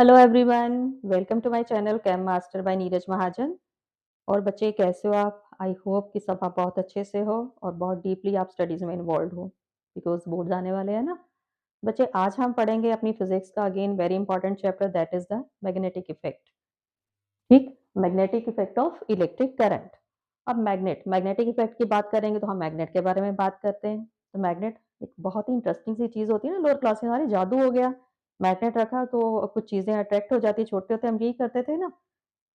Hello everyone, welcome to my channel Cam Master by Neeraj Mahajan. और बच्चे कैसे हो आप? आई होप कि सब आप बहुत अच्छे से हो और बहुत डीपली आप स्टडीज में इन्वॉल्व हो, बिकॉज बोर्ड्स आने वाले हैं ना। बच्चे आज हम पढ़ेंगे अपनी फिजिक्स का again very important chapter, that is the magnetic effect. ठीक, magnetic effect of electric current. अब मैग्नेटिक इफेक्ट की बात करेंगे तो हम मैग्नेट के बारे में बात करते हैं। तो मैग्नेट एक बहुत ही इंटरेस्टिंग सी चीज होती है ना, लोअर क्लास में हमारी जादू हो गया। मैग्नेट रखा तो कुछ चीजें अट्रैक्ट हो जाती, छोटे होते हम यही करते थे ना।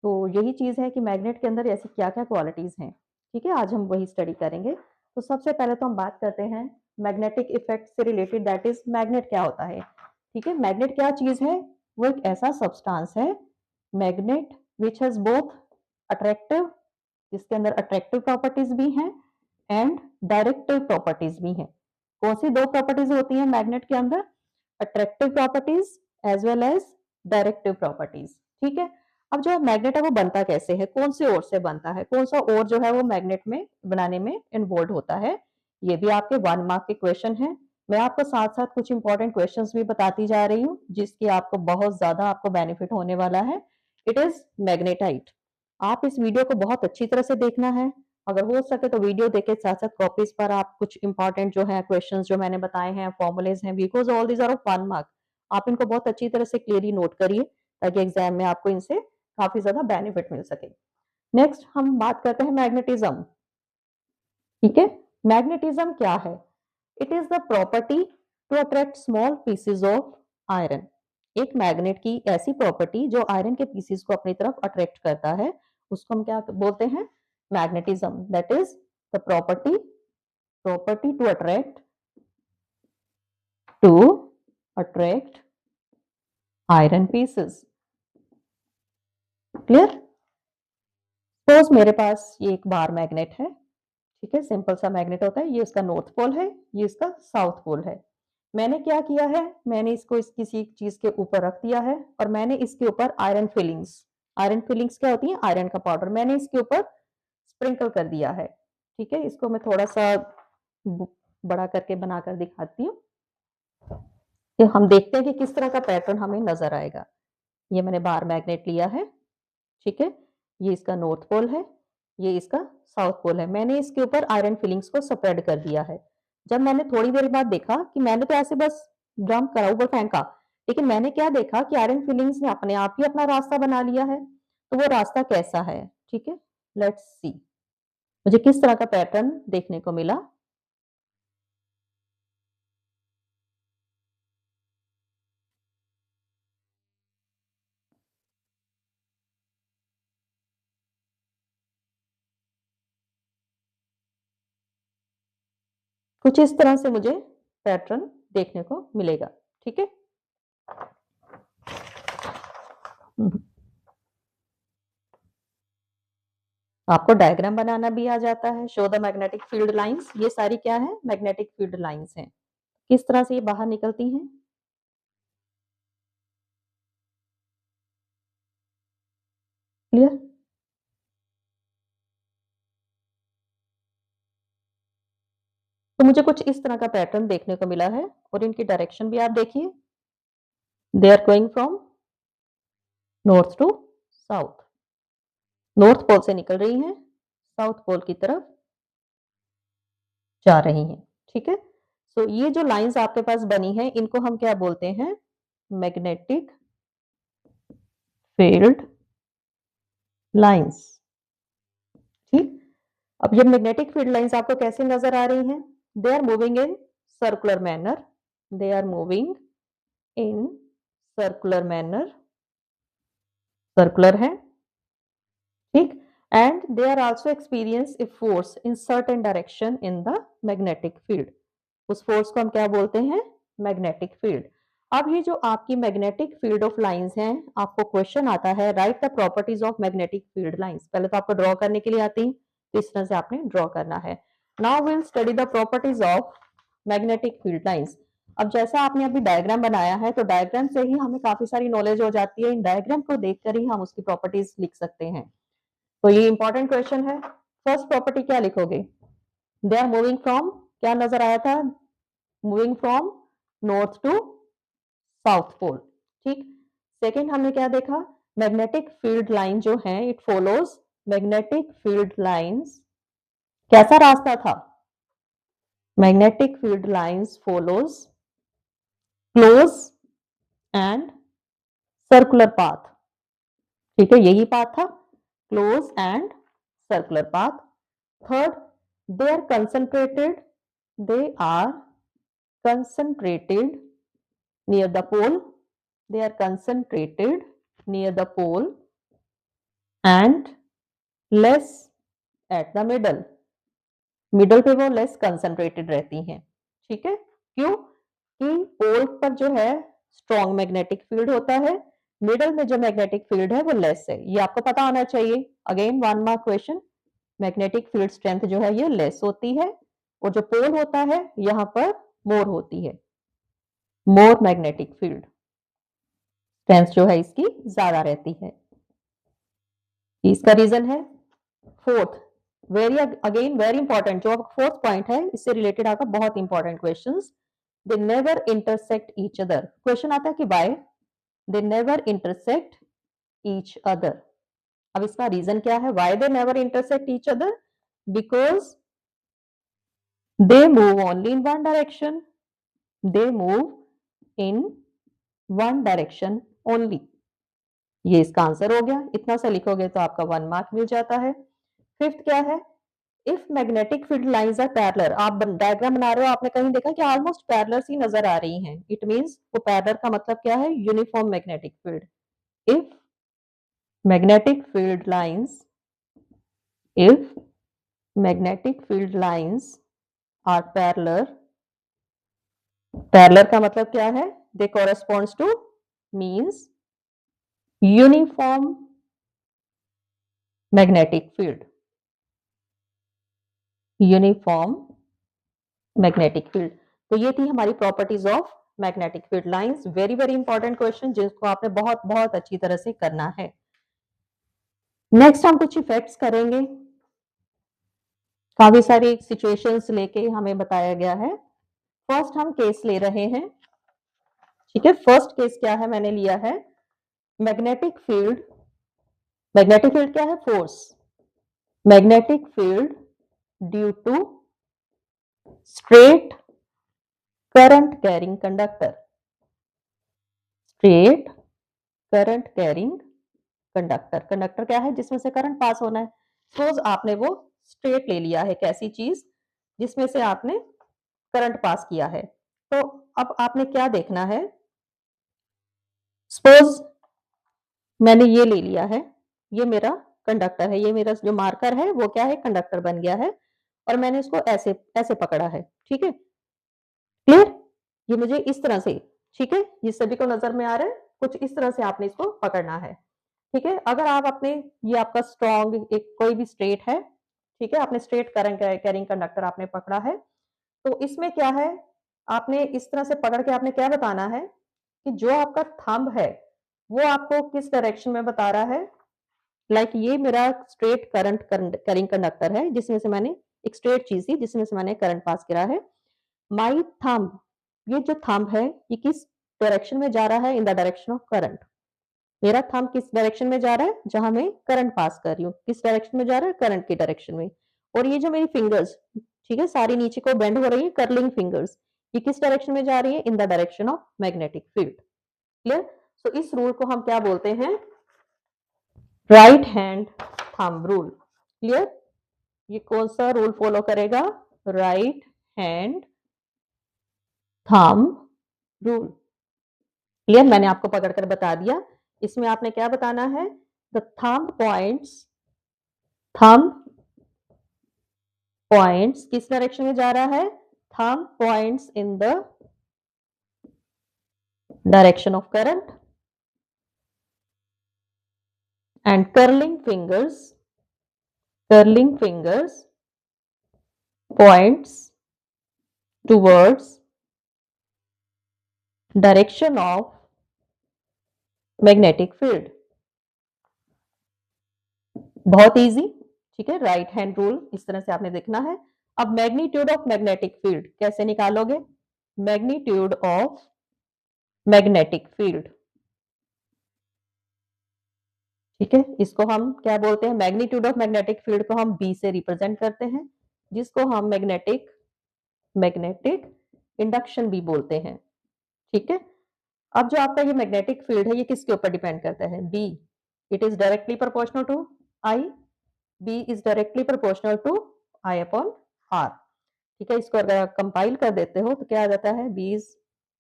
तो यही चीज है कि मैग्नेट के अंदर ऐसी क्या क्या क्वालिटीज हैं। ठीक है, आज हम वही स्टडी करेंगे। तो सबसे पहले तो हम बात करते हैं मैग्नेटिक इफेक्ट से रिलेटेड, दैट इज मैग्नेट क्या होता है। ठीक है, मैग्नेट क्या चीज है? वो एक ऐसा सब्सटेंस है, magnet which has both attractive, जिसके अंदर अट्रैक्टिव प्रॉपर्टीज भी हैं एंड डायरेक्टिव प्रॉपर्टीज भी हैं। कौन सी दो प्रॉपर्टीज होती हैं मैग्नेट के अंदर? Attractive properties as well as directive properties. ठीक है, अब जो मैग्नेट है वो बनता कैसे है, कौन से ओर से बनता है, कौन सा ओर जो है वो मैग्नेट में बनाने में इन्वॉल्व होता है, ये भी आपके 1 मार्क के क्वेश्चन है। मैं आपको साथ साथ कुछ इंपॉर्टेंट क्वेश्चंस भी बताती जा रही हूँ जिसकी आपको बहुत ज्यादा आपको बेनिफिट होने वाला है। It is magnetite. आप इस वीडियो को बहुत अच्छी तरह से देखना है। अगर हो सके तो वीडियो देखे साथ साथ कॉपीज पर आप कुछ इंपॉर्टेंट जो है क्वेश्चंस जो मैंने बताए हैं, फॉर्मुलेज हैं, because all these are of 1 mark. आप इनको बहुत अच्छी तरह से क्लियरली नोट करिए ताकि एग्जाम में आपको इनसे काफी ज्यादा बेनिफिट मिल सके। नेक्स्ट हम बात करते हैं मैग्नेटिज्म। ठीक है, मैग्नेटिज्म क्या है? It is the property to attract small pieces of iron. एक मैग्नेट की ऐसी प्रॉपर्टी जो आयरन के पीसेस को अपनी तरफ अट्रैक्ट करता है, उसको हम क्या बोलते हैं? Magnetism. That is the property to attract iron pieces. Clear? Suppose मेरे पास ये एक बार मैग्नेट है। ठीक है, सिंपल सा मैग्नेट होता है, ये इसका नॉर्थ पोल है, ये इसका साउथ पोल है। मैंने क्या किया है, मैंने इसको किसी चीज के ऊपर रख दिया है और मैंने इसके ऊपर आयरन फिलिंग्स क्या होती है? आयरन का पाउडर मैंने इसके ऊपर स्प्रिंकल कर दिया है। ठीक है, इसको मैं थोड़ा सा बड़ा करके बनाकर दिखाती हूँ कि हम देखते हैं कि किस तरह का पैटर्न हमें नजर आएगा। ये मैंने बार मैग्नेट लिया है। ठीक है, ये इसका नॉर्थ पोल है, ये इसका साउथ पोल है। मैंने इसके ऊपर आयरन फिलिंग्स को स्प्रेड कर दिया है। जब मैंने थोड़ी देर बाद देखा कि मैंने तो ऐसे बस डंप करा, ऊपर फेंका, लेकिन मैंने क्या देखा कि आयरन फिलिंग्स ने अपने आप ही अपना रास्ता बना लिया है। तो वो रास्ता कैसा है? ठीक है, लेट्स सी मुझे किस तरह का पैटर्न देखने को मिला। कुछ इस तरह से मुझे पैटर्न देखने को मिलेगा। ठीक है, आपको डायग्राम बनाना भी आ जाता है। Show the magnetic field lines, ये सारी क्या है? मैग्नेटिक फील्ड लाइंस हैं। किस तरह से ये बाहर निकलती हैं। क्लियर? तो मुझे कुछ इस तरह का पैटर्न देखने को मिला है और इनकी डायरेक्शन भी आप देखिए, they are going from north to south. North pole से निकल रही हैं, साउथ पोल की तरफ जा रही हैं। ठीक है, सो ये जो लाइंस आपके पास बनी है इनको हम क्या बोलते हैं? Magnetic field lines. ठीक, अब ये मैग्नेटिक फील्ड लाइंस आपको कैसे नजर आ रही हैं? They are moving in circular manner, they are moving in circular manner, circular है। ठीक, and they are also experience a force in certain direction in the magnetic field. उस फोर्स को हम क्या बोलते हैं? Magnetic field. अब ये जो आपकी मैग्नेटिक फील्ड ऑफ लाइंस हैं, आपको क्वेश्चन आता है right the properties of magnetic field lines. पहले तो आपको ड्रॉ करने के लिए आती है, तो इस तरह से आपने ड्रॉ करना है। Now will study the properties of magnetic field lines. अब जैसा आपने अभी डायग्राम बनाया है, तो डायग्राम से ही हमें काफी सारी नॉलेज हो जाती है। इन डायग्राम को देखकर ही हम उसकी प्रॉपर्टीज लिख सकते हैं। तो ये इंपॉर्टेंट क्वेश्चन है। फर्स्ट प्रॉपर्टी क्या लिखोगे? दे आर मूविंग फ्रॉम, क्या नजर आया था? Moving from north to south pole. ठीक, सेकेंड हमने क्या देखा, मैग्नेटिक फील्ड लाइन जो है it follows magnetic field lines, कैसा रास्ता था, magnetic field lines follows close and circular path, ठीक है, यही पाथ था, close and circular path. Third, they are concentrated, they are concentrated near the pole, they are concentrated near the pole and less at the middle, middle पे वो less concentrated रहती हैं, ठीक है, क्यों कि पोल पर जो है स्ट्रॉन्ग मैग्नेटिक फील्ड होता है, मिडल में जो मैग्नेटिक फील्ड है वो लेस है, ये आपको पता होना चाहिए। Again 1 mark question, magnetic field strength जो है ये लेस होती है और जो पोल होता है यहाँ पर मोर होती है, मोर मैग्नेटिक फील्ड स्ट्रेंथ जो है इसकी ज्यादा रहती है, इसका रीजन है। Fourth, very again very important, जो फोर्थ पॉइंट है इससे रिलेटेड आपका बहुत important questions, they never intersect each other, question आता है कि why they never intersect each other, अब इसका रीजन क्या है, why they never intersect each other, because they move only in one direction, they move in one direction only, ये इसका answer हो गया, इतना सा लिखोगे तो आपका 1 मार्क मिल जाता है। फिफ्थ क्या है, if magnetic field lines are parallel, आप डायग्राम बना रहे हो, आपने कहीं देखा कि ऑलमोस्ट पैरेलल सी नजर आ रही हैं, इट मींस वो पैरेलल का मतलब क्या है, uniform magnetic field, if magnetic field lines, if magnetic field lines are parallel, parallel का मतलब क्या है, they corresponds to means uniform magnetic field, uniform magnetic field. तो ये थी हमारी properties of magnetic field lines, very very important question जिसको आपने बहुत बहुत अच्छी तरह से करना है। नेक्स्ट हम कुछ इफेक्ट्स करेंगे, काफी सारी सिचुएशंस लेके हमें बताया गया है। फर्स्ट हम केस ले रहे हैं, ठीक है, फर्स्ट केस क्या है, मैंने लिया है मैग्नेटिक फील्ड, मैग्नेटिक फील्ड क्या है, force, magnetic field due to straight current carrying conductor, straight current carrying conductor, conductor क्या है, जिसमें से करंट पास होना है, सपोज आपने वो स्ट्रेट ले लिया है, कैसी चीज जिसमें से आपने करंट पास किया है, तो अब आपने क्या देखना है, सपोज मैंने ये ले लिया है, ये मेरा कंडक्टर है, ये मेरा जो मार्कर है वो क्या है, कंडक्टर बन गया है, और मैंने इसको ऐसे ऐसे पकड़ा है, ठीक है, क्लियर, ये मुझे इस तरह से, ठीक है, ये सभी को नजर में आ रहा है, कुछ इस तरह से आपने इसको पकड़ना है, ठीक है, अगर आप अपने, ये आपका स्ट्रॉन्ग एक कोई भी स्ट्रेट है, ठीक है, आपने स्ट्रेट करंट कैरिंग कंडक्टर आपने पकड़ा है, तो इसमें क्या है, आपने इस तरह से पकड़ के आपने क्या बताना है कि जो आपका थंब है वो आपको किस डायरेक्शन में बता रहा है, लाइक ये मेरा स्ट्रेट करंट कैरिंग कंडक्टर है जिसमें से मैंने एक स्ट्रेट चीज थी जिसमें से मैंने करंट पास करा है, माई थंब, ये जो थंब है ये किस डायरेक्शन में जा रहा है, in the direction of current, मेरा थंब किस डायरेक्शन में जा रहा है, जहां मैं करंट पास कर रही हूँ, किस डायरेक्शन में जा रहा है, करंट की डायरेक्शन में, और ये जो मेरी फिंगर्स, ठीक है, सारी नीचे को बेंड हो रही है, कर्लिंग फिंगर्स, ये किस डायरेक्शन में जा रही है, in the direction of magnetic field, clear, so इस रूल को हम क्या बोलते हैं, right hand thumb rule, clear, ये कौन सा रूल फॉलो करेगा, right hand thumb rule, clear, मैंने आपको पकड़कर बता दिया, इसमें आपने क्या बताना है, द थंब पॉइंट्स किस डायरेक्शन में जा रहा है, thumb points in the direction of current, and curling fingers points towards direction of magnetic field, बहुत इजी, ठीक है, राइट हैंड रूल इस तरह से आपने देखना है। अब मैग्नीट्यूड ऑफ मैग्नेटिक फील्ड कैसे निकालोगे, मैग्नीट्यूड ऑफ मैग्नेटिक फील्ड, ठीक है, इसको हम क्या बोलते हैं, मैग्नीट्यूड ऑफ मैग्नेटिक फील्ड को हम बी से रिप्रेजेंट करते हैं, जिसको हम मैग्नेटिक मैग्नेटिक इंडक्शन भी बोलते हैं। ठीक है, अब जो आपका ये मैग्नेटिक फील्ड है ये किसके ऊपर डिपेंड करता है, B, it is directly proportional to I, B is directly proportional to I upon R. ठीक है, इसको अगर आप कंपाइल कर देते हो तो क्या आ जाता है, B is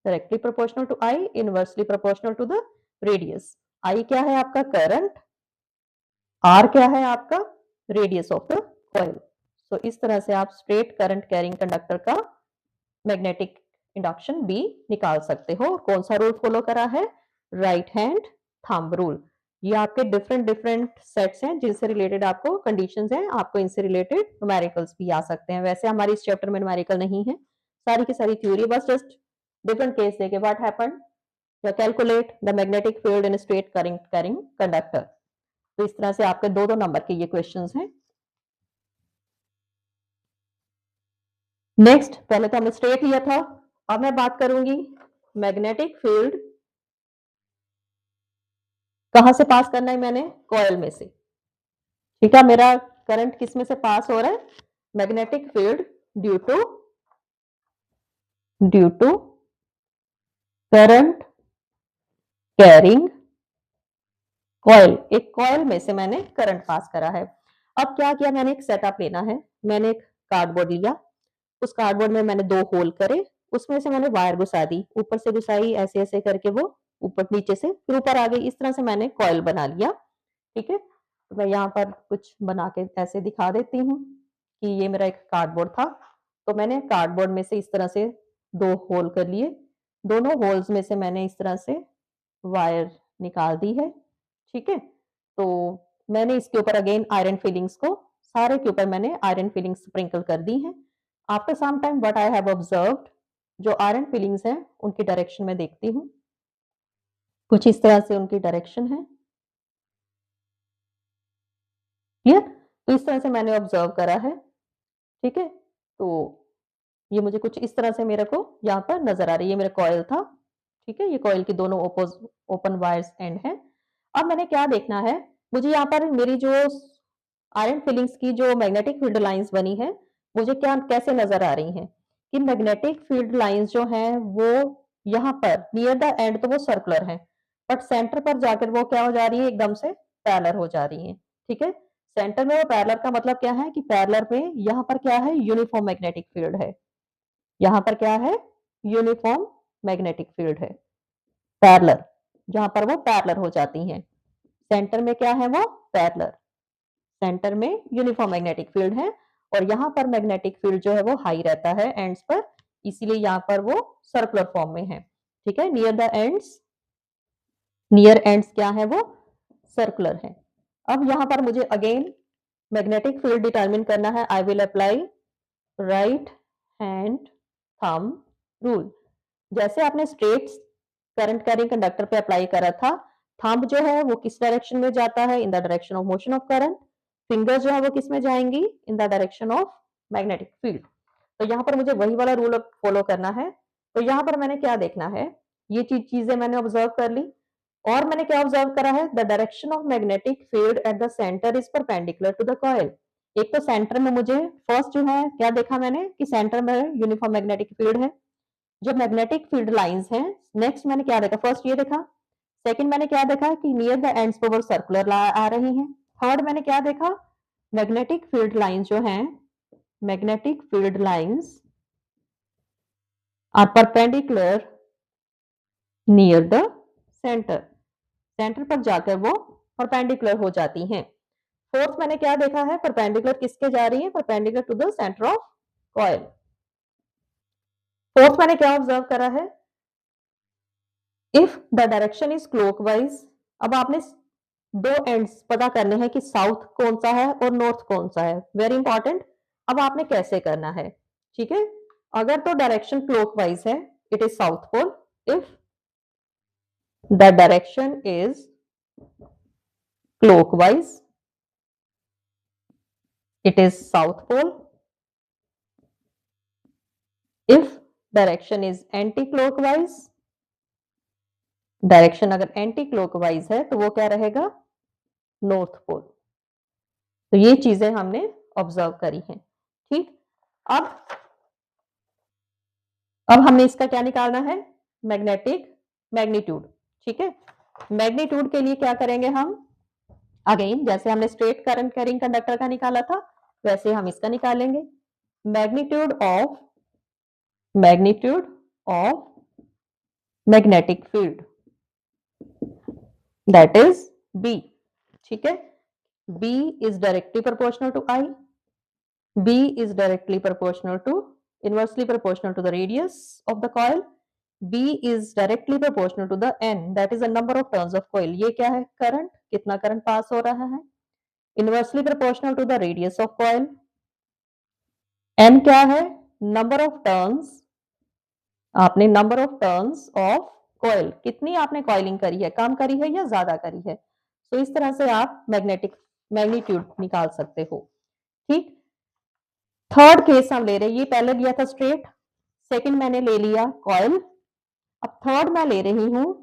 directly proportional to I, inversely proportional to the radius. I क्या है आपका करंट, आर क्या है आपका radius of the coil. So इस तरह से आप स्ट्रेट करंट कैरिंग कंडक्टर का मैग्नेटिक इंडक्शन बी निकाल सकते हो। कौन सा रूल फॉलो करा है, राइट हैंड थंब रूल। ये आपके डिफरेंट डिफरेंट सेट्स हैं जिनसे रिलेटेड आपको कंडीशंस हैं, आपको इनसे रिलेटेड न्यूमेरिकल्स भी आ सकते हैं। वैसे हमारी इस चैप्टर में न्यूमेरिकल नहीं है, सारी की सारी थ्योरी, बस जस्ट डिफरेंट केस देके what happened, calculate the magnetic field in straight current carrying conductor. तो इस तरह से आपके दो दो नंबर के ये क्वेश्चंस हैं। नेक्स्ट, पहले तो हमने स्ट्रेट लिया था, अब मैं बात करूंगी मैग्नेटिक फील्ड कहां से पास करना है, मैंने कॉइल में से। ठीक है, मेरा करंट किस में से पास हो रहा है, magnetic field due to current carrying coil, एक कॉइल में से मैंने करंट पास करा है। अब क्या किया, मैंने एक सेटअप लेना है, मैंने एक कार्डबोर्ड लिया, उस कार्डबोर्ड में मैंने दो होल करे, उसमें से मैंने वायर घुसा दी, ऊपर से घुसाई ऐसे ऐसे करके वो ऊपर नीचे से फिर ऊपर आ गई, इस तरह से मैंने कॉइल बना लिया। ठीक है, तो मैं यहाँ पर कुछ बना के ऐसे दिखा देती हूँ कि ये मेरा एक कार्डबोर्ड था, तो मैंने कार्डबोर्ड में से इस तरह से दो होल कर लिए, दोनों होल्स में से मैंने इस तरह से वायर निकाल दी है। ठीक है, तो मैंने इसके ऊपर अगेन आयरन फिलिंग्स को, सारे के ऊपर मैंने आयरन फिलिंग्स स्प्रिंकल कर दी हैं। After some time what I have observed, जो आयरन फिलिंग्स हैं उनकी डायरेक्शन में देखती हूँ, कुछ इस तरह से उनकी डायरेक्शन है। क्लियर, तो इस तरह से मैंने ऑब्जर्व करा है। ठीक है, तो ये मुझे कुछ इस तरह से मेरे को यहाँ पर नजर आ रही है, ये मेरा कॉइल था। ठीक है, ये कॉइल की दोनों ओपन वायर्स एंड है। अब मैंने क्या देखना है, मुझे यहाँ पर मेरी जो आयरन फिलिंग्स की जो मैग्नेटिक फील्ड लाइंस बनी है, मुझे क्या कैसे नजर आ रही हैं कि मैग्नेटिक फील्ड लाइंस जो हैं वो यहाँ पर नियर द एंड तो वो सर्कुलर है, बट सेंटर पर जाकर वो क्या हो जा रही है, एकदम से पैरेलल हो जा रही है। ठीक है, सेंटर में वो पैरेलल का मतलब क्या है कि पैरेलल में यहाँ पर क्या है, यूनिफॉर्म मैग्नेटिक फील्ड है, यहाँ पर क्या है, यूनिफॉर्म मैग्नेटिक फील्ड है, पैरेलल, जहां पर वो पैरेलल हो जाती हैं। सेंटर में क्या है, वो पैरेलल, सेंटर में यूनिफॉर्म मैग्नेटिक फील्ड है, और यहाँ पर मैग्नेटिक फील्ड जो है वो हाई रहता है एंड्स पर, इसीलिए यहाँ पर वो सर्कुलर फॉर्म में है। ठीक है, near the ends, near ends क्या है, वो सर्कुलर है। अब यहाँ पर मुझे अगेन मैग्नेटिक फील्ड डिटरमिन करना है, I will apply right hand thumb rule. जैसे आपने स्ट्रेट करंट कैरिंग कंडक्टर पे अप्लाई करा था, थंब जो है वो किस डायरेक्शन में जाता है, in the direction of motion of current, finger जो है वो किस में जाएंगी, इन the direction of magnetic field. तो यहाँ पर मुझे वही वाला रूल फॉलो करना है। तो यहाँ पर मैंने क्या देखना है, ये चीजें मैंने ऑब्जर्व कर ली, और मैंने क्या ऑब्जर्व करा है, the direction of magnetic field at the centre is perpendicular to the coil. एक तो सेंटर में मुझे फर्स्ट जो है क्या देखा मैंने कि सेंटर में यूनिफॉर्म मैग्नेटिक फील्ड है, जो मैग्नेटिक फील्ड लाइंस हैं। नेक्स्ट मैंने क्या देखा, फर्स्ट ये देखा, सेकंड मैंने क्या देखा कि नियर द एंड्स पर वो सर्कुलर आ रही हैं। थर्ड मैंने क्या देखा, मैग्नेटिक फील्ड लाइंस जो हैं, magnetic field lines are perpendicular near the centre, centre पर जाकर वो परपेंडिकुलर हो जाती हैं। फोर्थ मैंने क्या देखा है, परपेंडिकुलर किसके जा रही है, perpendicular to the centre of coil. Fourth मैंने क्या ऑब्जर्व करा है, if the direction is clockwise. अब आपने दो एंड्स पता करने हैं कि साउथ कौन सा है और नॉर्थ कौन सा है, वेरी इंपॉर्टेंट। अब आपने कैसे करना है, ठीक है, अगर तो डायरेक्शन क्लॉकवाइज है, it is south pole, if the direction is clockwise it is south pole, if direction is anti clockwise, direction अगर एंटी क्लॉकवाइज है तो वो क्या रहेगा, नॉर्थ पोल। तो ये चीजें हमने ऑब्जर्व करी हैं। ठीक, अब हमने इसका क्या निकालना है, मैग्नेटिक मैग्नीट्यूड। ठीक है, मैग्नीट्यूड के लिए क्या करेंगे हम, अगेन जैसे हमने स्ट्रेट करंट कैरिंग कंडक्टर का निकाला था वैसे हम इसका निकालेंगे। Magnitude of magnetic field, that is B. ठीक है, B is directly proportional to I. B is directly proportional to, inversely proportional to the radius of the coil. B is directly proportional to the N, that is the number of turns of coil. ये क्या है, current, कितना current pass हो रहा है, inversely proportional to the radius of coil. N क्या है, number of turns, आपने number of turns of coil, कितनी आपने कॉइलिंग करी है, कम करी है या ज्यादा करी है। तो इस तरह से आप मैग्नेटिक मैग्नीट्यूड निकाल सकते हो। ठीक, थर्ड केस हम ले रहे हैं, ये पहले लिया था स्ट्रेट, सेकंड मैंने ले लिया कॉइल, अब थर्ड मैं ले रही हूं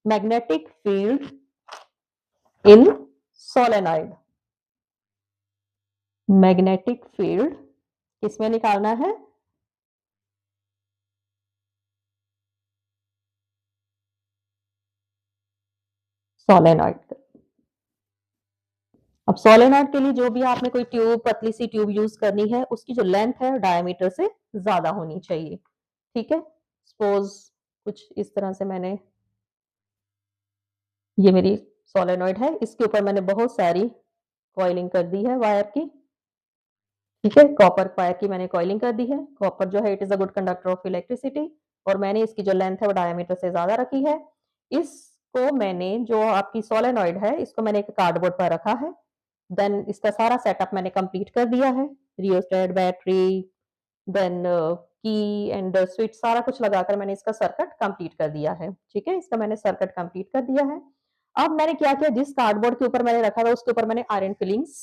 मैग्नेटिक फील्ड इन सोलेनॉइड। मैग्नेटिक फील्ड किसमें निकालना है, सोलेनॉइड। अब सोलेनॉइड के लिए जो भी आपने कोई ट्यूब, पतली सी ट्यूब यूज करनी है, उसकी जो लेंथ है डायमीटर से ज्यादा होनी चाहिए। ठीक है, सपोज कुछ इस तरह से मैंने, ये मेरी सोलेनॉइड है, इसके ऊपर मैंने बहुत सारी कॉइलिंग कर दी है वायर की। ठीक है, कॉपर वायर की मैंने कॉइलिंग कर दी है। कॉपर जो है it is a good conductor of electricity, और मैंने इसकी जो लेंथ है वो डायमीटर से ज्यादा रखी है। इसको मैंने, जो आपकी सोलेनॉइड है, इसको मैंने एक कार्डबोर्ड पर रखा है। देन इसका सारा सेटअप मैंने कंप्लीट कर दिया है, रियोस्टेट, बैटरी, देन की एंड स्विच, सारा कुछ लगाकर मैंने इसका सर्किट कंप्लीट कर दिया है। ठीक है, इसका मैंने सर्किट कंप्लीट कर दिया है। अब मैंने क्या किया, जिस कार्डबोर्ड के ऊपर मैंने रखा था उसके ऊपर मैंने आयरन फिलिंग्स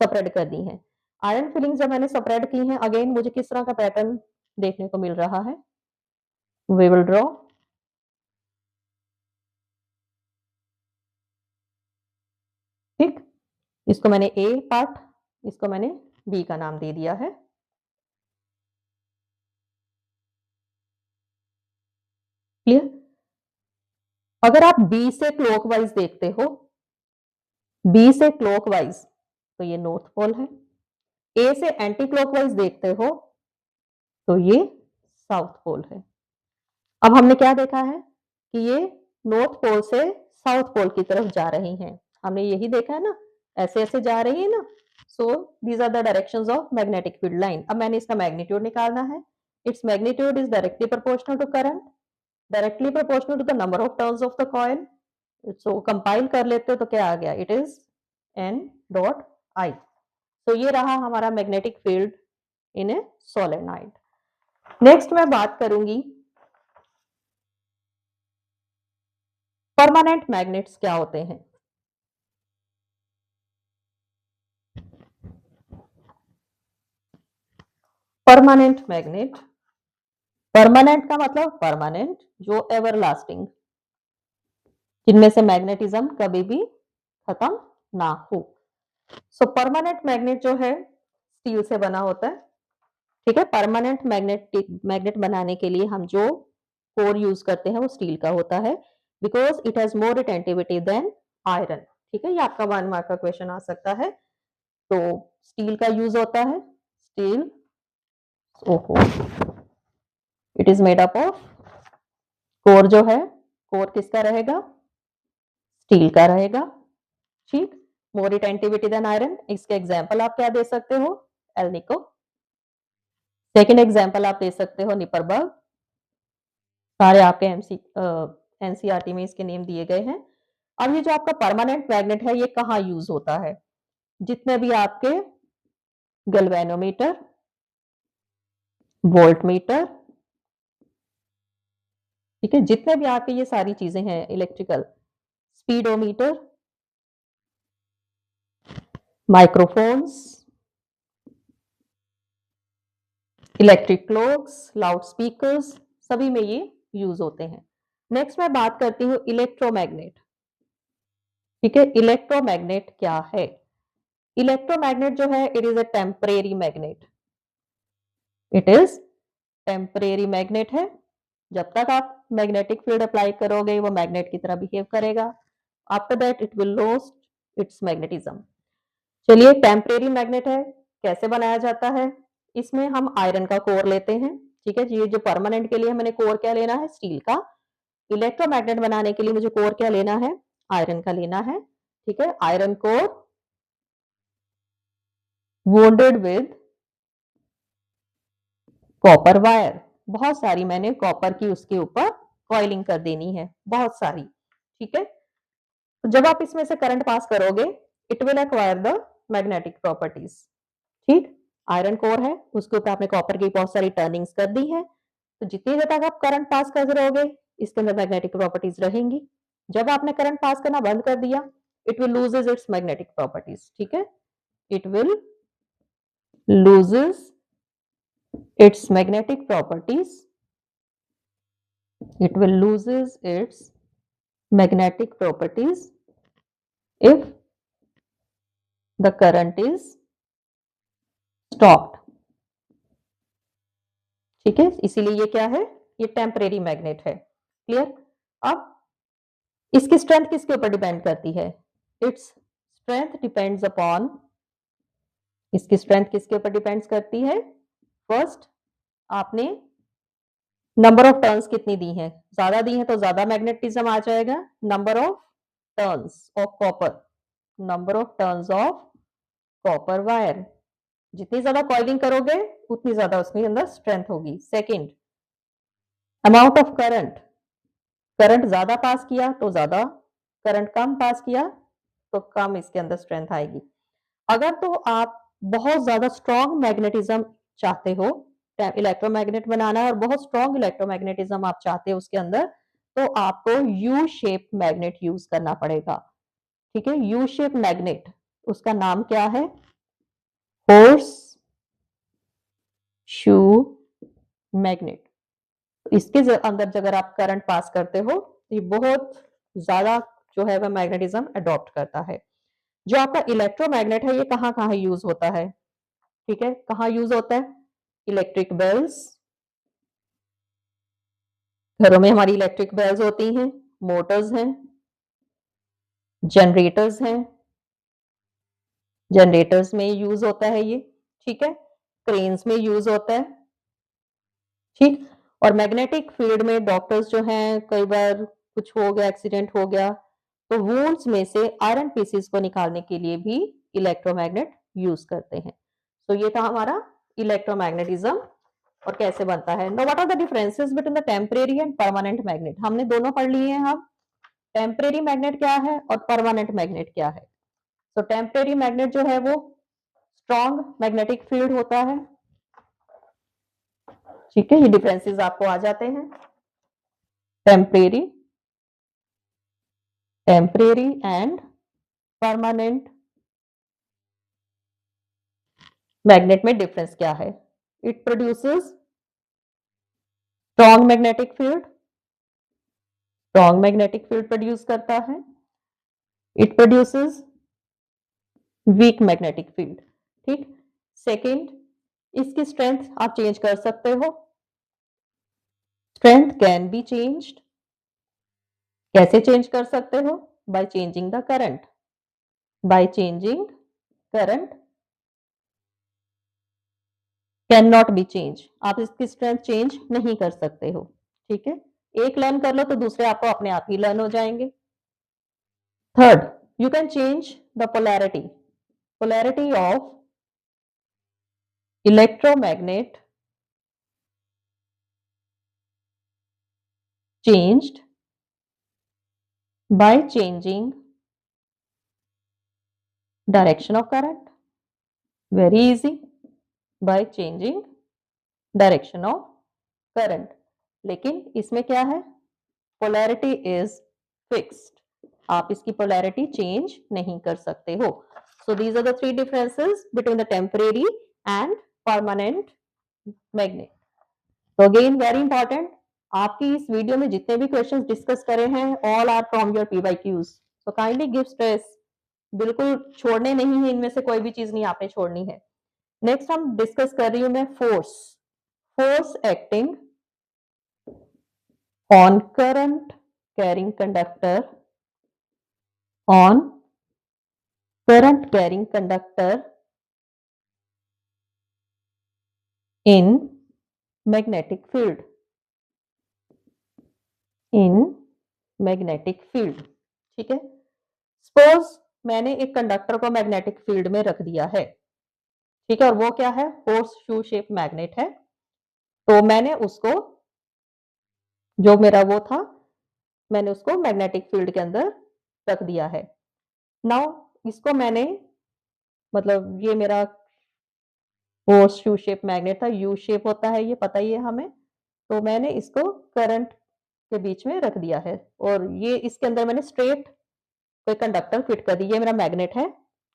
स्प्रेड कर दी हैं। आयरन फिलिंग्स जब मैंने स्प्रेड की हैं, अगेन मुझे किस तरह का पैटर्न देखने को मिल रहा है, वी विल ड्रॉ। ठीक, इसको मैंने ए पार्ट, इसको मैंने बी का नाम दे दिया है। क्लियर, अगर आप बी से क्लॉकवाइज देखते हो, बी से क्लॉकवाइज, तो ये नॉर्थ पोल है। ए से एंटी क्लॉकवाइज देखते हो तो ये साउथ पोल है। अब हमने क्या देखा है कि ये नॉर्थ पोल से साउथ पोल की तरफ जा रही हैं, हमने यही देखा है ना, ऐसे ऐसे जा रही है ना। So these are the directions of magnetic field line. अब मैंने इसका मैग्नीट्यूड निकालना है, its magnitude is directly proportional to current, directly proportional to the number of turns of the coil. So compile कर लेते हो तो क्या आ गया, it is N dot I. तो ये रहा हमारा magnetic field in a solenoid. Next मैं बात करूंगी परमानेंट मैग्नेट्स क्या होते हैं। परमानेंट मैग्नेट, परमानेंट का मतलब परमानेंट, जो एवरलास्टिंग, जिनमें से मैग्नेटिज्म कभी भी खत्म ना हो। सो परमानेंट मैग्नेट जो है स्टील से बना होता है। ठीक है, परमानेंट मैग्नेट बनाने के लिए हम जो कोर यूज करते हैं वो स्टील का होता है, because it has more retentivity than iron. ठीक है, ये आपका 1 मार्क का क्वेश्चन आ सकता है। तो स्टील का यूज होता है, स्टील, ओहो, it is made up of, core जो है, कोर किसका रहेगा, स्टील का रहेगा। ठीक, मोर रिटेंटिविटी देन आयरन, इसके एग्जांपल आप क्या दे सकते हो, एल्निको। सेकंड एग्जांपल आप दे सकते हो निपरबर्ग। सारे आपके एनसीईआरटी में इसके नेम दिए गए हैं। अब ये जो आपका परमानेंट मैग्नेट है, ये कहाँ यूज होता है, जितने भी आपके गैल्वेनोमीटर, वोल्टमीटर, ठीक है, जितने भी आपके ये सारी चीजें हैं electrical, speedometer, microphones, electric clocks, loud speakers, सभी में ये यूज होते हैं। नेक्स्ट मैं बात करती हूँ इलेक्ट्रोमैग्नेट। ठीक है। इलेक्ट्रोमैग्नेट क्या है? इलेक्ट्रोमैग्नेट जो है, it is a temporary magnet. It is temporary magnet है। जब तक आप मैग्नेटिक फील्ड अप्लाई करोगे वो मैग्नेट की तरह बिहेव करेगा। After that it will loss it's magnetism. चलिए, टेम्परेरी मैग्नेट है, कैसे बनाया जाता है? इसमें हम आयरन का कोर लेते हैं। ठीक है, ये जो परमानेंट के लिए मैंने कोर क्या लेना है? स्टील का। इलेक्ट्रोमैग्नेट बनाने के लिए मुझे कोर क्या लेना है? आयरन का लेना है। ठीक है, iron core welded with copper wire. बहुत सारी मैंने कॉपर की उसके ऊपर कॉइलिंग कर देनी है, बहुत सारी। ठीक है, तो जब आप इसमें से करंट पास करोगे, it will acquire the magnetic properties. ठीक, आयरन कोर है, उसके ऊपर आपने कॉपर की बहुत सारी टर्निंग्स कर दी है, तो जितनी देर तक आप करंट पास कर रहोगे, इसके अंदर मैग्नेटिक प्रॉपर्टीज रहेंगी। जब आपने करंट पास करना बंद कर दिया, it will loses it's magnetic properties. ठीक है, it will loses its magnetic properties. It will loses its magnetic properties if the current is stopped. ठीक है, इसीलिए ये क्या है? ये टेम्परेरी मैग्नेट है। क्लियर? अब इसकी स्ट्रेंथ किसके ऊपर डिपेंड करती है? इट्स स्ट्रेंथ डिपेंड्स अपॉन, इसकी स्ट्रेंथ किसके ऊपर डिपेंड्स करती है? फर्स्ट, आपने नंबर ऑफ टर्न्स कितनी दी है? ज्यादा दी है तो ज्यादा मैग्नेटिज्म आ जाएगा। Number of turns of copper, number of turns of copper wire, जितनी ज्यादा कॉइलिंग करोगे उतनी ज्यादा उसके अंदर स्ट्रेंथ होगी। Second, amount of current, current ज्यादा पास किया तो ज्यादा, करंट कम पास किया तो कम इसके अंदर स्ट्रेंथ आएगी। अगर तो आप बहुत ज्यादा स्ट्रॉन्ग मैग्नेटिज्म चाहते हो, इलेक्ट्रोमैग्नेट बनाना है और बहुत स्ट्रॉन्ग इलेक्ट्रोमैग्नेटिज्म आप चाहते हो उसके अंदर, तो आपको यू शेप मैग्नेट यूज करना पड़ेगा। ठीक है, यू शेप मैग्नेट, उसका नाम क्या है? होर्स शू मैग्नेट। इसके अंदर अगर आप करंट पास करते हो तो ये बहुत ज्यादा जो है वह मैग्नेटिज्म अडॉप्ट करता है। जो आपका इलेक्ट्रोमैग्नेट है, ये कहाँ कहाँ यूज होता है? ठीक है, कहाँ यूज होता है? इलेक्ट्रिक बेल्स, घरों में हमारी इलेक्ट्रिक बेल्स होती हैं, मोटर्स हैं, जनरेटर्स हैं, जनरेटर्स में यूज होता है ये। ठीक है, क्रेन्स में यूज होता है। ठीक, और मैग्नेटिक फील्ड में डॉक्टर्स जो हैं, कई बार कुछ हो गया, एक्सीडेंट हो गया, तो वुंड्स में से आयरन पीसेस को निकालने के लिए भी इलेक्ट्रोमैग्नेट यूज करते हैं। तो ये था हमारा इलेक्ट्रोमैग्नेटिज्म और कैसे बनता है। Know what are the differences between the temporary and permanent magnet? हमने दोनों पढ़ लिए हैं। हम टेम्परेरी मैग्नेट क्या है और परमानेंट मैग्नेट क्या है? तो टेम्परेरी मैग्नेट जो है वो स्ट्रॉन्ग मैग्नेटिक फील्ड होता है। ठीक है, ये डिफरेंसेस आपको आ जाते हैं। Temporary, temporary and permanent magnet में डिफरेंस क्या है? It produces strong magnetic field, strong magnetic field produce करता है। It produces weak magnetic field. ठीक, सेकेंड, इसकी स्ट्रेंथ आप चेंज कर सकते हो। Strength can be changed. कैसे चेंज कर सकते हो? By changing the current. By changing current can not be change. आप इसकी स्ट्रेंथ चेंज नहीं कर सकते हो। ठीक है, एक लर्न कर लो तो दूसरे आपको अपने आप ही लर्न हो जाएंगे। Third, you can change the polarity, polarity of electromagnet changed by changing direction of current. Very easy, by changing direction of current. लेकिन इसमें क्या है? polarity is fixed. आप इसकी polarity change नहीं कर सकते हो। So these are the three differences between the temporary and permanent magnet. So again very important, आपकी इस वीडियो में जितने भी क्वेश्चंस डिस्कस करे हैं, all are from your PYQs. तो काइंडली गिव स्ट्रेस, बिल्कुल छोड़ने नहीं है, इनमें से कोई भी चीज नहीं आपने छोड़नी है। नेक्स्ट हम डिस्कस कर रही हूं मैं force, force acting on current carrying conductor, on current carrying conductor in magnetic field, in magnetic field. ठीक है, सपोज मैंने एक कंडक्टर को मैग्नेटिक फील्ड में रख दिया है, ठीक है, और वो क्या है, होर्स शू शेप मैग्नेट है। तो मैंने उसको, जो मेरा वो था, मैंने उसको मैग्नेटिक फील्ड के अंदर रख दिया है। नाउ इसको मैंने, मतलब ये मेरा होर्स शू शेप मैग्नेट था, यू शेप होता है ये, पता ही है हमें। तो मैंने इसको करंट के बीच में रख दिया है और ये इसके अंदर मैंने स्ट्रेट कोई कंडक्टर फिट कर दी। ये मेरा मैग्नेट है,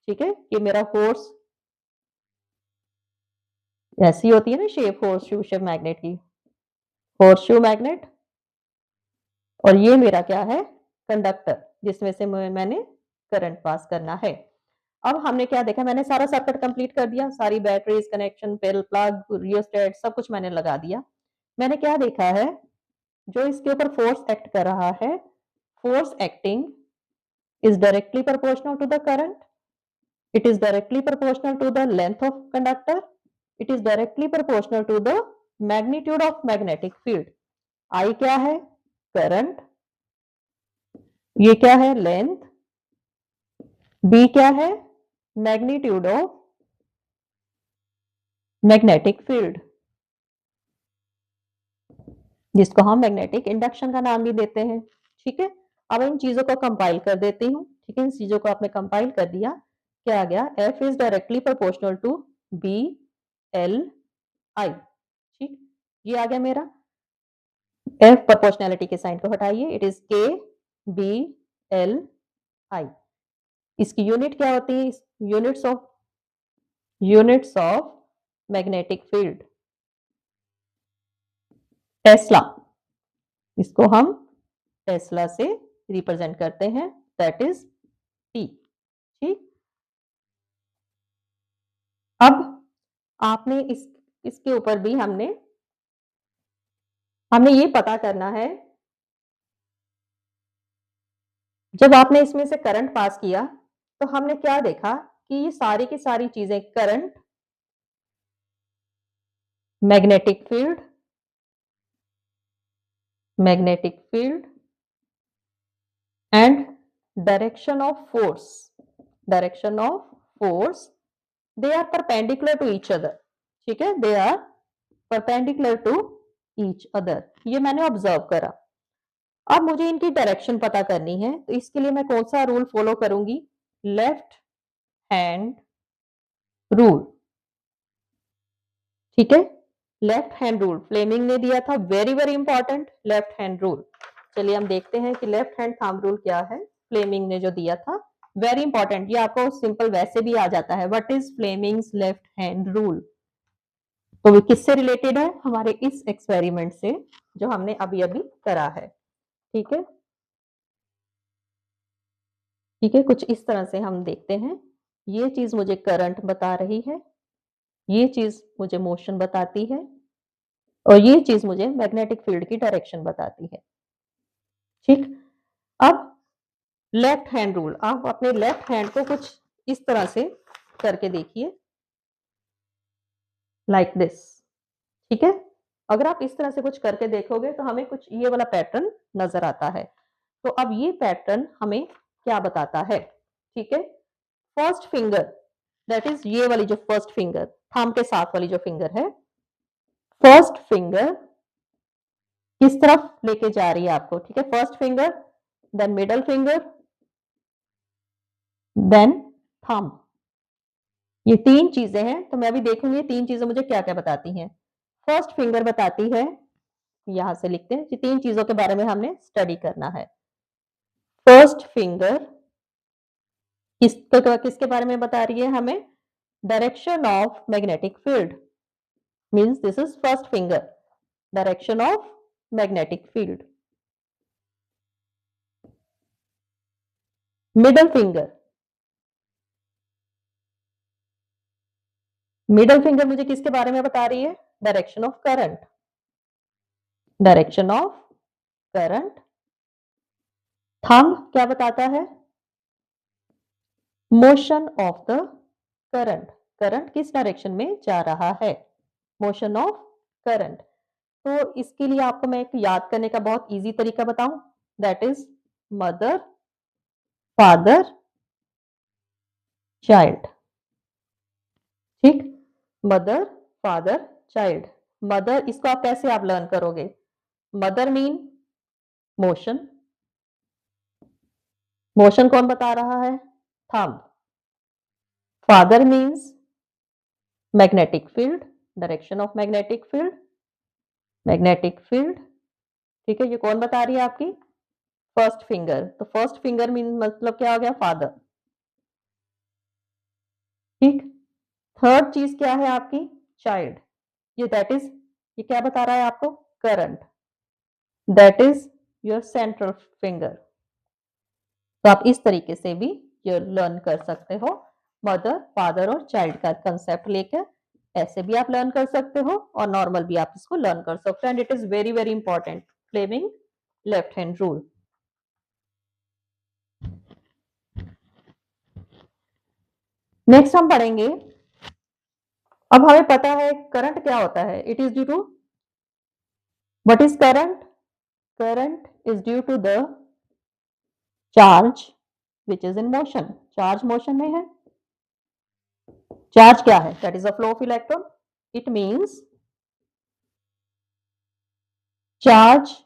ठीक है, ये मेरा होर्स, ऐसी होती है ना शेप होर्स शू शेप मैग्नेट की, होर्स शू मैग्नेट। और ये मेरा क्या है, कंडक्टर, जिसमें से मैंने करंट पास करना है। अब हमने क्या देखा, मैंने सारा सर्किट कंप्लीट कर दिया, सारी बैटरीज, कनेक्शन, पेल, प्लग, रियोस्टेट सब कुछ मैंने लगा दिया। मैंने क्या देखा है, जो इसके ऊपर फोर्स एक्ट कर रहा है, force acting is directly proportional to the current, it is directly proportional to the length of conductor, it is directly proportional to the magnitude of magnetic field। I क्या है, करंट, ये क्या है, length, B क्या है, magnitude of magnetic field, जिसको हम magnetic induction का नाम भी देते हैं। ठीक है, अब इन चीजों को कंपाइल कर देती हूँ। ठीक है, इन चीजों को आपने कंपाइल कर दिया, क्या आ गया, F is directly proportional to B L I। ठीक, ये आ गया मेरा। F प्रोपोर्शनैलिटी के साइन को हटाइए, it is K B L I। इसकी यूनिट क्या होती है, units of magnetic field, Tesla, इसको हम टेस्ला से रिप्रेजेंट करते हैं, दैट इज P। ठीक, अब आपने इसके ऊपर भी हमने ये पता करना है, जब आपने इसमें से करंट पास किया तो हमने क्या देखा कि ये सारी की सारी चीजें, current, magnetic field, and direction of force, they are perpendicular to each other. ठीक है, they are perpendicular to each other, ये मैंने ऑब्जर्व करा। अब मुझे इनकी डायरेक्शन पता करनी है, तो इसके लिए मैं कौन सा रूल फॉलो करूंगी, लेफ्ट हैंड रूल। ठीक है, लेफ्ट हैंड रूल फ्लेमिंग ने दिया था, very very important left hand rule. चलिए हम देखते हैं कि लेफ्ट हैंड थंब रूल क्या है, फ्लेमिंग ने जो दिया था, वेरी इंपॉर्टेंट। ये आपको सिंपल वैसे भी आ जाता है, what is Fleming's left hand rule. तो वो किससे रिलेटेड है, हमारे इस एक्सपेरिमेंट से जो हमने अभी अभी करा है। ठीक है, ठीक है, कुछ इस तरह से हम देखते हैं। ये चीज मुझे करंट बता रही है, ये चीज मुझे मोशन बताती है, और ये चीज मुझे मैग्नेटिक फील्ड की डायरेक्शन बताती है। ठीक, अब लेफ्ट हैंड रूल, आप अपने लेफ्ट हैंड को कुछ इस तरह से करके देखिए, लाइक दिस। ठीक है, अगर आप इस तरह से कुछ करके देखोगे तो हमें कुछ ये वाला पैटर्न नजर आता है। तो अब ये पैटर्न हमें क्या बताता है, ठीक है, फर्स्ट फिंगर, दैट इज ये वाली जो फर्स्ट फिंगर, थंब के साथ वाली जो फिंगर है, फर्स्ट फिंगर किस तरफ लेके जा रही है आपको। ठीक है, first finger, then middle finger, then thumb, ये तीन चीजें हैं। तो मैं अभी देखूंगी तीन चीजें मुझे क्या क्या बताती हैं। फर्स्ट फिंगर बताती है, यहां से लिखते हैं, ये तीन चीजों के बारे में हमने स्टडी करना है। फर्स्ट फिंगर किसके बारे में बता रही है हमें, direction of magnetic field, means this is first finger, direction of magnetic field. Middle finger, middle finger मुझे किसके बारे में बता रही है? Direction of current, direction of current. Thumb क्या बताता है? Motion of the current, current किस डायरेक्शन में जा रहा है, मोशन ऑफ करंट। तो इसके लिए आपको मैं एक याद करने का बहुत इजी तरीका बताऊं, that is mother, father, child. ठीक, मदर, फादर, चाइल्ड। मदर, इसको आप कैसे आप लर्न करोगे? मदर मीन मोशन, मोशन कौन बता रहा है? Thumb. Father means magnetic field, direction of magnetic field, magnetic field. ठीक है, ये कौन बता रही है आपकी? First finger. तो फर्स्ट फिंगर मीन मतलब क्या हो गया? फादर। ठीक, थर्ड चीज क्या है आपकी? चाइल्ड। ये दैट इज, ये क्या बता रहा है आपको? Current, that is your central finger. तो आप इस तरीके से भी ये लर्न कर सकते हो, मदर, फादर और चाइल्ड का कंसेप्ट लेकर ऐसे भी आप लर्न कर सकते हो और नॉर्मल भी आप इसको लर्न कर सकते हो। And it is very very important, Fleming left hand rule. Next हम पढ़ेंगे, अब हमें पता है करंट क्या होता है। It is due to, what is current? Current is due to the charge which is in motion, charge motion में है। चार्ज क्या है? That is a flow of electron. It means charge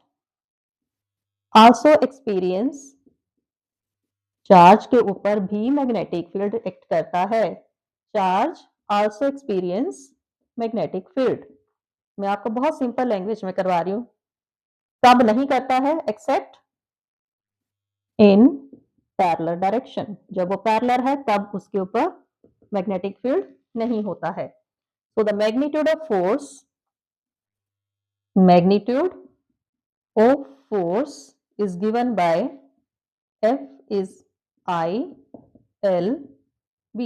also experience, charge के ऊपर भी magnetic field act करता है। Charge also experience magnetic field. मैं आपको बहुत सिंपल लैंग्वेज में करवा रही हूं। कब नहीं करता है? एक्सेप्ट इन पैरेलल डायरेक्शन, जब वो पैरेलल है तब उसके ऊपर मैग्नेटिक फील्ड नहीं होता है। So the magnitude of force, magnitude of force is given by F is I L B।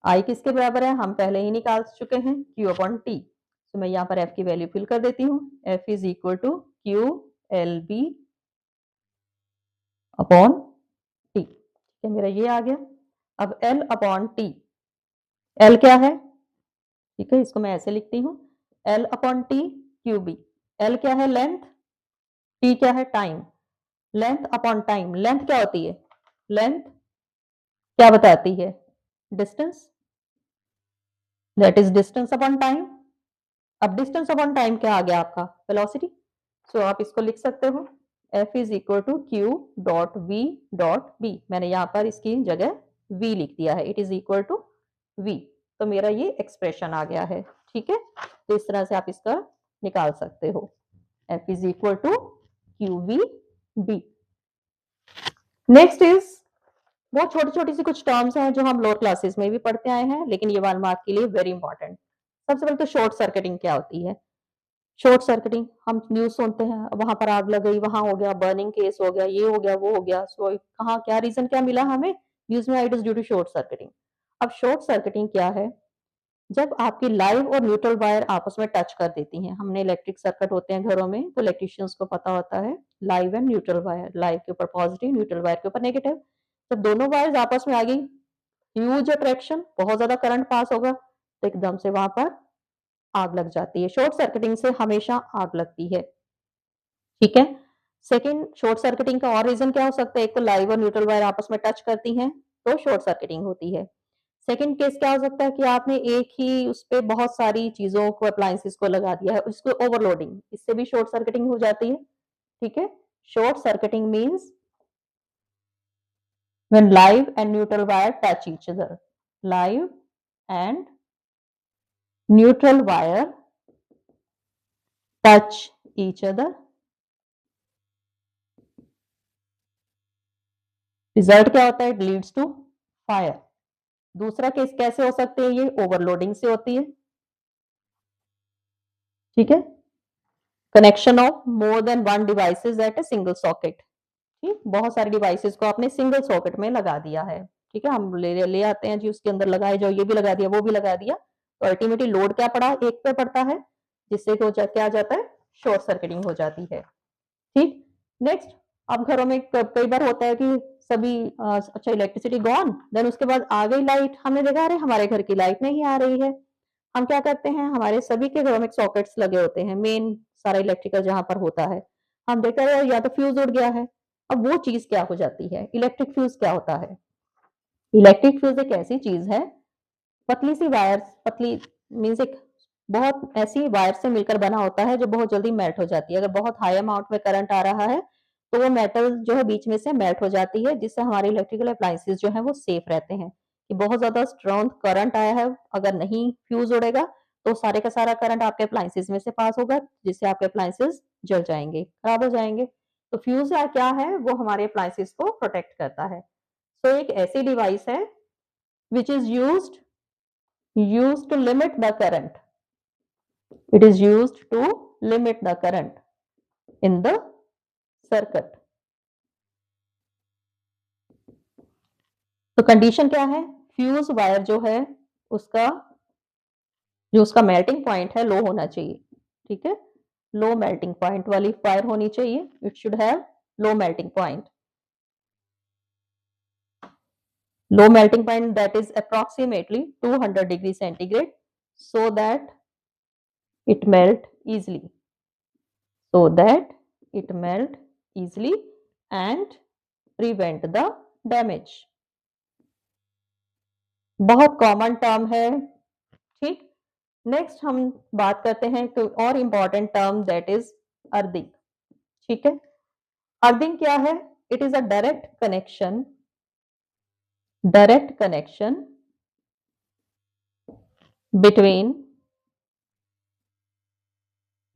I किसके बराबर है? हम पहले ही निकाल चुके हैं, Q अपॉन T। तो मैं यहाँ पर F की वैल्यू फिल कर देती हूँ। F is equal to Q L B upon T। ठीक है, मेरा ये आ गया। अब L अपॉन T, L क्या है? ठीक है, इसको मैं ऐसे लिखती हूँ, L upon T Q B. L क्या है? लेंथ। T क्या है? Time. Length upon time, length क्या होती है? लेंथ क्या बताती है? Distance, that is distance upon time. अब डिस्टेंस अपॉन टाइम क्या आ गया आपका? वेलोसिटी। सो आप इसको लिख सकते हो, F is equal to Q dot V dot B. मैंने यहाँ पर इसकी जगह v लिख दिया है, it is equal to v। तो मेरा ये एक्सप्रेशन आ गया है। ठीक है, तो इस तरह से आप इसका निकाल सकते हो, F is equal to Q V B. Next is, वो छोटी छोटी सी कुछ टर्म्स हैं जो हम लोअर क्लासेस में भी पढ़ते आए हैं, लेकिन ये 1 मार्क के लिए वेरी इंपॉर्टेंट। सबसे पहले तो शॉर्ट सर्किटिंग क्या होती है? शॉर्ट सर्किटिंग, हम न्यूज सुनते हैं, वहां पर आग लग गई, वहां हो गया बर्निंग केस, हो गया ये, हो गया वो, हो गया। सो कहाँ क्या रीजन क्या मिला हमें? न्यूज में, it is due to short circuiting. अब शॉर्ट सर्किटिंग क्या है? जब आपकी लाइव और न्यूट्रल वायर आपस में टच कर देती हैं। हमने इलेक्ट्रिक सर्किट होते हैं घरों में, तो इलेक्ट्रिशियंस को पता होता है live and neutral wire, live के ऊपर पॉजिटिव, न्यूट्रल वायर के ऊपर नेगेटिव। जब दोनों वायर्स आपस में आ गई, ह्यूज अट्रैक्शन, बहुत ज्यादा करंट पास होगा, तो एकदम से वहां पर आग लग जाती है। शॉर्ट सर्किटिंग से हमेशा आग लगती है। ठीक है, सेकेंड, शॉर्ट सर्किटिंग का और रीजन क्या हो सकता है? एक तो लाइव और न्यूट्रल वायर आपस में टच करती हैं तो शॉर्ट सर्किटिंग होती है। सेकेंड केस क्या हो सकता है कि आपने एक ही उस पे बहुत सारी चीजों को, अप्लायंसेस को लगा दिया है, उसको ओवरलोडिंग, इससे भी शॉर्ट सर्किटिंग हो जाती है। ठीक है, short circuiting means when live and neutral wire touch each other, live and neutral wire touch each other, result क्या होता है? It leads to fire. दूसरा केस कैसे हो सकते हैं? ये ओवरलोडिंग से होती है। ठीक है, connection of more than one devices at a single socket. ठीक, बहुत सारे डिवाइसेस को आपने सिंगल सॉकेट में लगा दिया है, ठीक है। हम ले आते हैं जी, उसके अंदर लगाए जाओ, ये भी लगा दिया, वो भी लगा दिया, तो अल्टीमेटली लोड क्या पड़ा, एक पे पड़ता है, जिससे क्या जाता है, शॉर्ट सर्किटिंग हो जाती है। ठीक, नेक्स्ट, अब घरों में कई बार होता है कि सभी अच्छा इलेक्ट्रिसिटी गॉन, देन उसके बाद आ गई लाइट, हमने देखा अरे हमारे घर की लाइट नहीं आ रही है। हम क्या करते हैं, हमारे सभी के घरों में सॉकेट्स लगे होते हैं, मेन सारा इलेक्ट्रिकल जहां पर होता है, हम देखते हैं या तो फ्यूज उड़ गया है। अब वो चीज क्या हो जाती है, इलेक्ट्रिक फ्यूज क्या होता है। इलेक्ट्रिक फ्यूज एक ऐसी चीज है, पतली सी वायर, पतली मीन्स एक बहुत ऐसी वायर से मिलकर बना होता है जो बहुत जल्दी मेल्ट हो जाती है। अगर बहुत हाई अमाउंट में करंट आ रहा है तो वो मेटल जो है बीच में से मेल्ट हो जाती है, जिससे हमारे इलेक्ट्रिकल अप्लायंसेस जो है वो सेफ रहते हैं। कि बहुत ज्यादा स्ट्रॉन्ग करंट आया है, अगर नहीं फ्यूज उड़ेगा तो सारे का सारा करंट आपके अप्लायंसेस में से पास होगा, जिससे आपके अप्लायंसेस जल जाएंगे, खराब हो जाएंगे। तो फ्यूज क्या है, वो हमारे अप्लायंसेस को प्रोटेक्ट करता है। तो एक ऐसी डिवाइस है which is used to limit the current. It is used to limit the current in the circuit. तो कंडीशन क्या है, फ्यूज वायर जो है उसका मेल्टिंग पॉइंट है लो होना चाहिए, ठीक है। लो मेल्टिंग पॉइंट वाली वायर होनी चाहिए, it should have low melting point. Low melting point that is approximately 200 degrees centigrade, so that it melt easily. So that it melt easily and prevent the damage. बहुत common term है, ठीक। Next हम बात करते हैं तो और important term, that is earthing, ठीक है। अर्थिंग क्या है, it is a direct connection between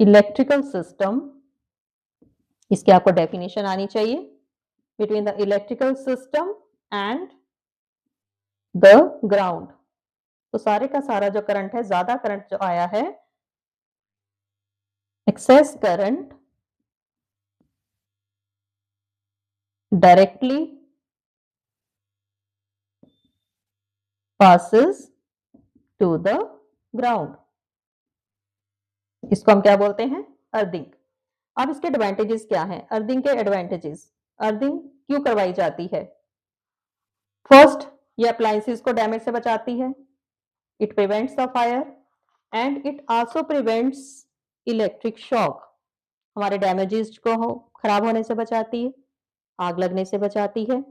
electrical system, इसकी आपको डेफिनेशन आनी चाहिए, between the electrical system and the ground. तो सारे का सारा जो करंट है, ज्यादा करंट जो आया है, excess current directly passes to the ground, इसको हम क्या बोलते हैं, अर्थिंग। अब इसके एडवांटेजेस क्या हैं, अर्थिंग के एडवांटेजेस। अर्थिंग क्यों करवाई जाती है, फर्स्ट, ये अप्लायंसेस को डैमेज से बचाती है, it prevents the fire and it also prevents electric shock, हमारे डैमेजेस को खराब होने से बचाती है, आग लगने से बचाती है,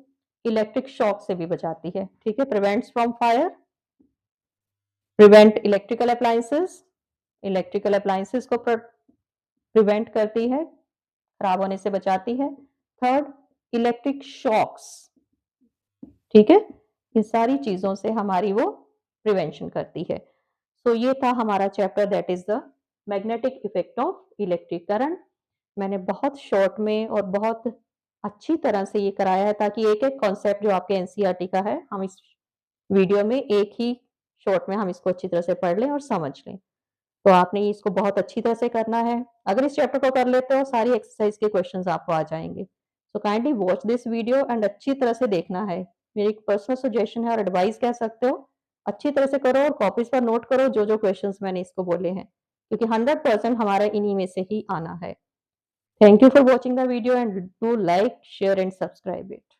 इलेक्ट्रिक शॉक से भी बचाती है, ठीक है। Prevents from fire, prevent electrical appliances को प्रिवेंट करती है, खराब होने से बचाती है। थर्ड, इलेक्ट्रिक शॉक्स, ठीक है, इन सारी चीजों से हमारी वो प्रिवेंशन करती है। तो ये था हमारा chapter, that is the magnetic effect of electric current. मैंने बहुत शॉर्ट में और बहुत अच्छी तरह से ये कराया है, ताकि एक एक कॉन्सेप्ट जो आपके एनसीईआरटी का है, हम इस वीडियो में एक ही शॉर्ट में हम इसको अच्छी तरह से पढ़ लें और समझ लें। तो आपने इसको बहुत अच्छी तरह से करना है, अगर इस चैप्टर को कर लेते हो सारी एक्सरसाइज के क्वेश्चंस आपको आ जाएंगे। So kindly watch this video and अच्छी तरह से देखना है, मेरी एक पर्सनल सजेशन है और एडवाइस कह सकते हो, अच्छी तरह से करो और कॉपीज पर नोट करो जो जो क्वेश्चंस मैंने इसको बोले हैं, क्योंकि 100% हमारा इन्हीं में से ही आना है। Thank you for watching the video and do like, share and subscribe it.